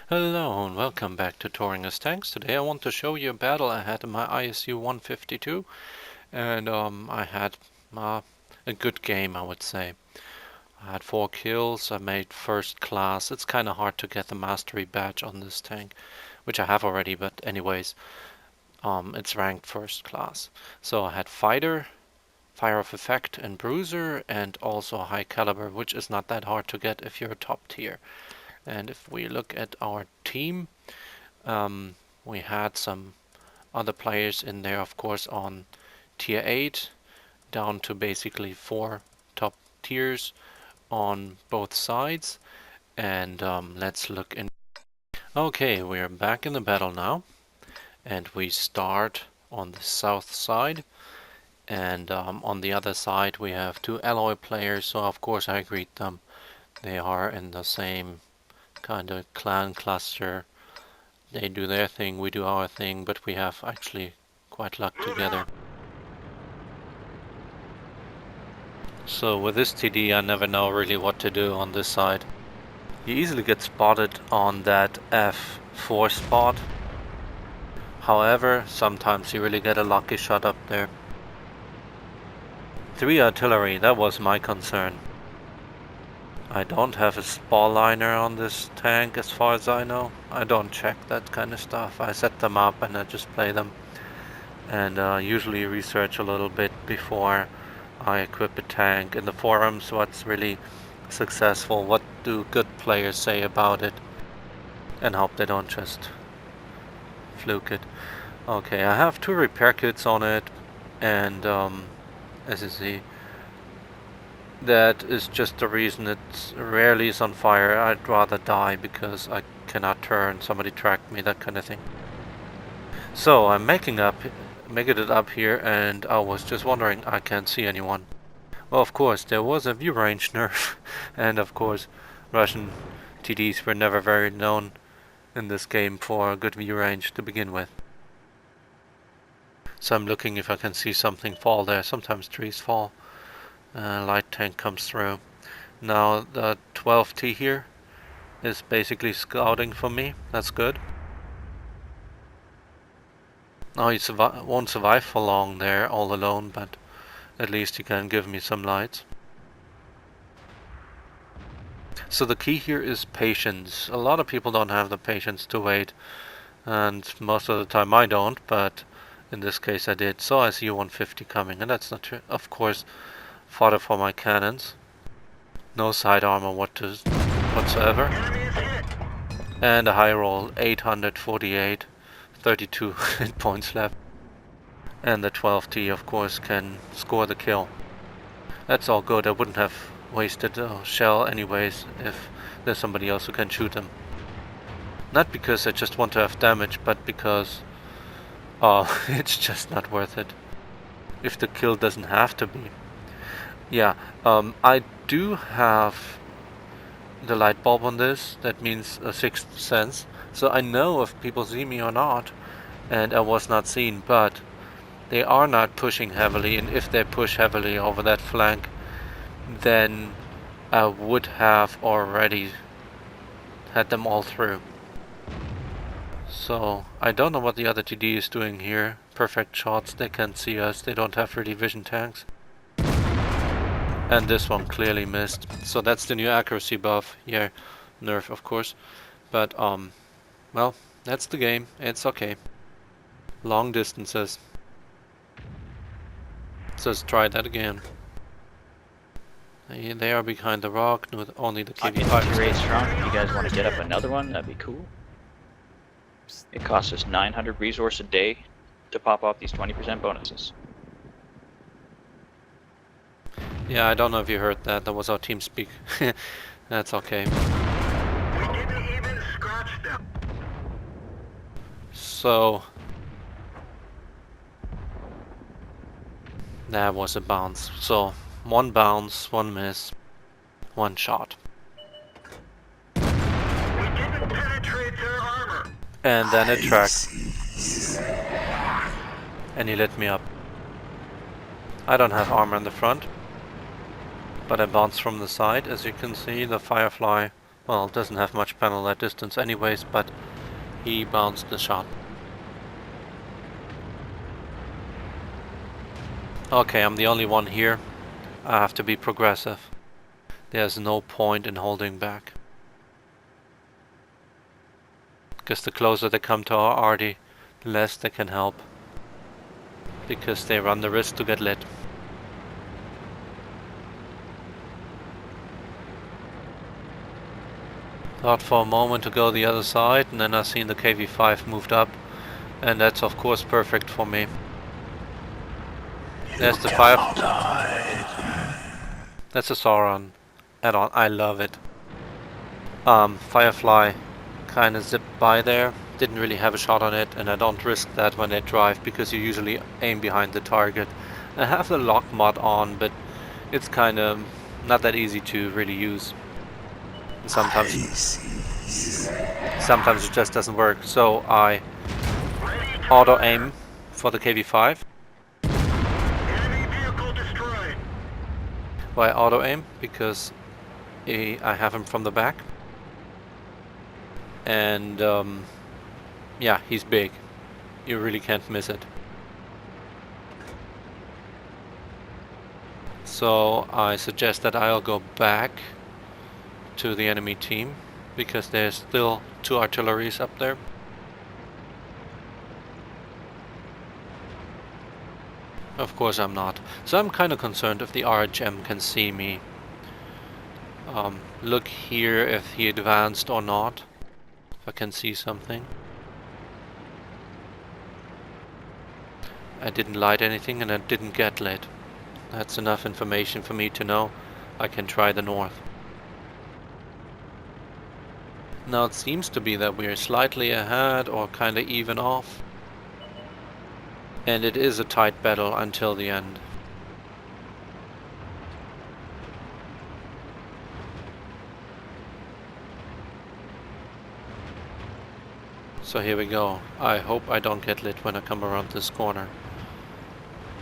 Hello and welcome back to Thoringer Tanks. Today I want to show you a battle I had in my ISU-152 and I had a good game, I would say. I had 4 kills, I made first class. It's kind of hard to get the mastery badge on this tank, which I have already, but anyways, it's ranked first class. So I had fighter, fire of effect and bruiser, and also high caliber, which is not that hard to get if you're top tier. And if we look at our team, we had some other players in there, of course, on tier 8 down to basically 4 top tiers on both sides. And let's look in. Okay, we're back in the battle now, and we start on the south side. And on the other side we have 2 alloy players, so of course I greet them. They are in the same kind of clan cluster. They do their thing, we do our thing, but we have actually quite luck together. So with this TD I never know really what to do on this side. You easily get spotted on that F4 spot. However, sometimes you really get a lucky shot up there. 3 artillery, that was my concern. I don't have a spall liner on this tank as far as I know. I don't check that kind of stuff. I set them up and I just play them. And usually research a little bit before I equip a tank in the forums. What's really successful? What do good players say about it? And hope they don't just fluke it. Okay, I have 2 repair kits on it. And as you see, that is just the reason it rarely is on fire. I'd rather die because I cannot turn, somebody tracked me, that kind of thing. So I'm making it up here, and I was just wondering, I can't see anyone. Well, of course, there was a view range nerf, and of course, Russian TDs were never very known in this game for a good view range to begin with. So I'm looking if I can see something fall there. Sometimes trees fall. Light tank comes through. Now the 12T here is basically scouting for me. That's good. Now he won't survive for long there all alone, but at least he can give me some lights. So the key here is patience. A lot of people don't have the patience to wait, and most of the time I don't, but in this case I did. So I see a 150 coming, and that's not true. Of course, fodder for my cannons. No side armor whatsoever. And a high roll, 848, 32 hit points left. And the 12T, of course, can score the kill. That's all good. I wouldn't have wasted a shell anyways if there's somebody else who can shoot them. Not because I just want to have damage, but because it's just not worth it. If the kill doesn't have to be. Yeah, I do have the light bulb on this. That means a 6th sense. So I know if people see me or not, and I was not seen, but they are not pushing heavily, and if they push heavily over that flank, then I would have already had them all through. So I don't know what the other TD is doing here. Perfect shots, they can't see us, they don't have really vision tanks. And this one clearly missed. So that's the new accuracy buff. Yeah, nerf of course. But well, that's the game. It's okay. Long distances. So let's try that again. They are behind the rock, only the KV5 is strong. If you guys want to get up another one, that'd be cool. It costs us 900 resource a day to pop off these 20% bonuses. Yeah, I don't know if you heard that. That was our team speak. That's okay. We didn't even scratch them. So that was a bounce. So 1 bounce, 1 miss, 1 shot. We didn't penetrate their armor. And then it tracked. And he lit me up. I don't have armor in the front, but I bounced from the side. As you can see, the Firefly Well, doesn't have much panel at distance anyways, but he bounced the shot. Okay, I'm the only one here. I have to be progressive. There's no point in holding back. Because the closer they come to our arty, the less they can help. Because they run the risk to get lit. Thought for a moment to go the other side, and then I seen the KV-5 moved up, and that's of course perfect for me. There's the fire. That's a Sauron add-on. I love it. Firefly kind of zipped by there. Didn't really have a shot on it, and I don't risk that when I drive because you usually aim behind the target. I have the lock mod on, but it's kind of not that easy to really use. And sometimes it just doesn't work. So I auto aim for the KV-5. Enemy vehicle destroyed. Why auto aim? Because I have him from the back. And yeah, he's big. You really can't miss it. So I suggest that I'll go back to the enemy team because there's still 2 artilleries up there. Of course I'm not. So I'm kind of concerned if the RHM can see me. Look here if he advanced or not. If I can see something. I didn't light anything and I didn't get lit. That's enough information for me to know I can try the north. Now it seems to be that we're slightly ahead or kinda even off. And it is a tight battle until the end. So here we go. I hope I don't get lit when I come around this corner.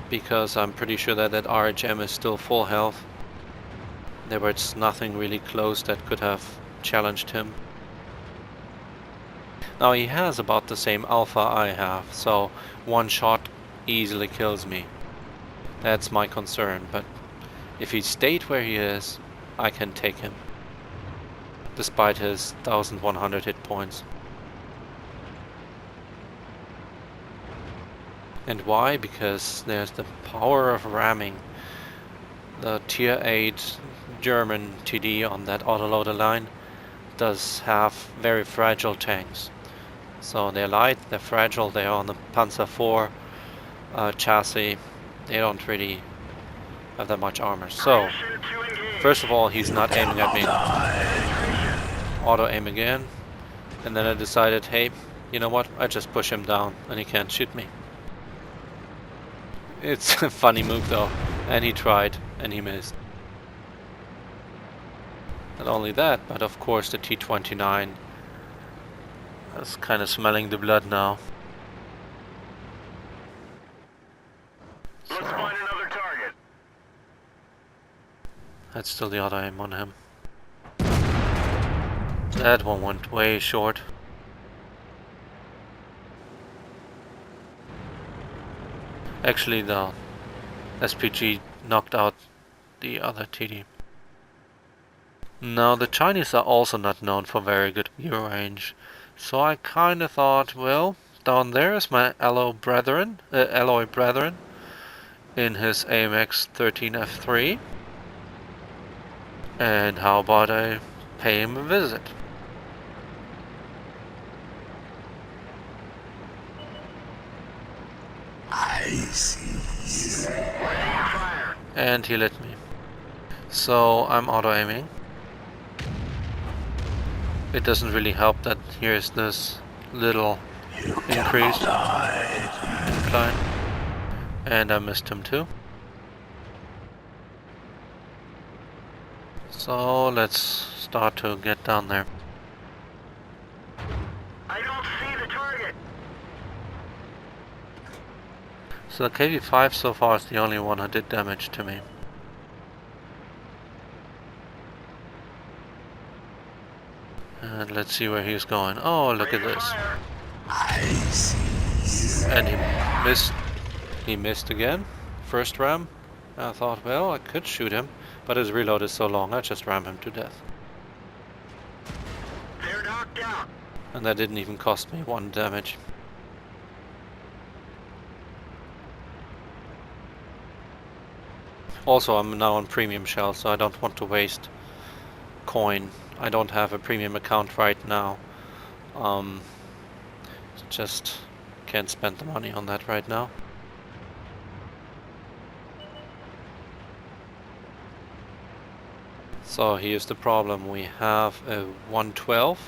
Because I'm pretty sure that that RHM is still full health. There was nothing really close that could have challenged him. Now he has about the same alpha I have, so one shot easily kills me. That's my concern, but if he stayed where he is, I can take him. Despite his 1100 hit points. And why? Because there's the power of ramming. The tier 8 German TD on that autoloader line does have very fragile tanks. So they're light, they're fragile, they're on the Panzer IV chassis. They don't really have that much armor. So, first of all, he's not aiming at me. Auto aim again. And then I decided, hey, you know what? I just push him down and he can't shoot me. It's a funny move though, and he tried, and he missed. Not only that, but of course the T-29 is kind of smelling the blood now. Let's find another target. That's still the auto aim on him. That one went way short. Actually, the SPG knocked out the other TD. Now, the Chinese are also not known for very good view range, so I kinda thought, well, down there is my alloy brethren in his AMX 13F3, and how about I pay him a visit? And he lit me. So I'm auto aiming. It doesn't really help that here's this little increase incline. And I missed him too. So let's start to get down there. I don't see the target. So the KV-5 so far is the only one who did damage to me. And let's see where he's going. Oh, look at this. And he missed. He missed again. First ram. I thought, well, I could shoot him, but his reload is so long, I just ram him to death. They're knocked out. And that didn't even cost me 1 damage. Also, I'm now on premium shell, so I don't want to waste coin. I don't have a premium account right now. Just can't spend the money on that right now. So here's the problem. We have a 112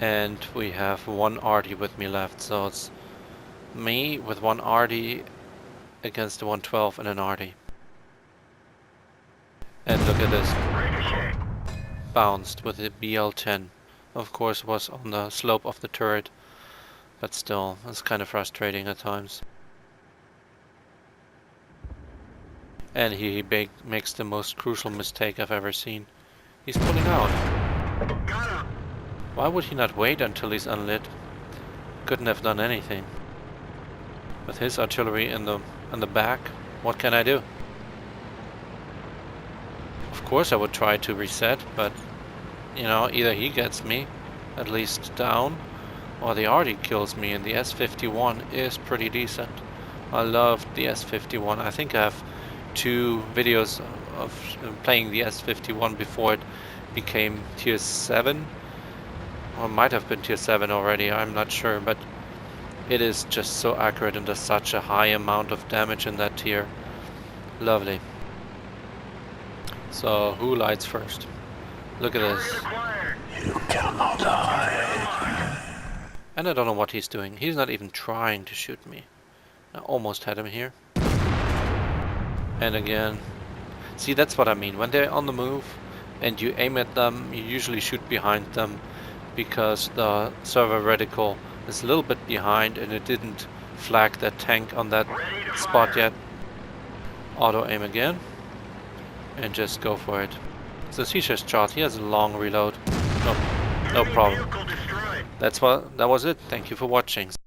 and we have 1 arty with me left, so it's me with 1 arty against the 112 and an arty. And look at this. Ricochet. Bounced with a BL-10. Of course was on the slope of the turret, but still, it's kind of frustrating at times. And he makes the most crucial mistake I've ever seen. He's pulling out. Got him. Why would he not wait until he's unlit? Couldn't have done anything. With his artillery in the back, what can I do? Of course I would try to reset, but you know, either he gets me at least down, or the arty kills me, and the S-51 is pretty decent. I love the S-51. I think I have 2 videos of playing the S-51 before it became tier 7, or might have been tier 7 already, I'm not sure, but it is just so accurate and does such a high amount of damage in that tier. Lovely. So who lights first? Look at this. Target acquired. You cannot hide. And I don't know what he's doing. He's not even trying to shoot me. I almost had him here. And again. See, that's what I mean. When they're on the move and you aim at them, you usually shoot behind them because the server reticle is a little bit behind and it didn't flag that tank on that spot yet. Auto aim again. And just go for it. So he's just shot. He has a long reload. No problem. Vehicle destroyed. That was it. Thank you for watching.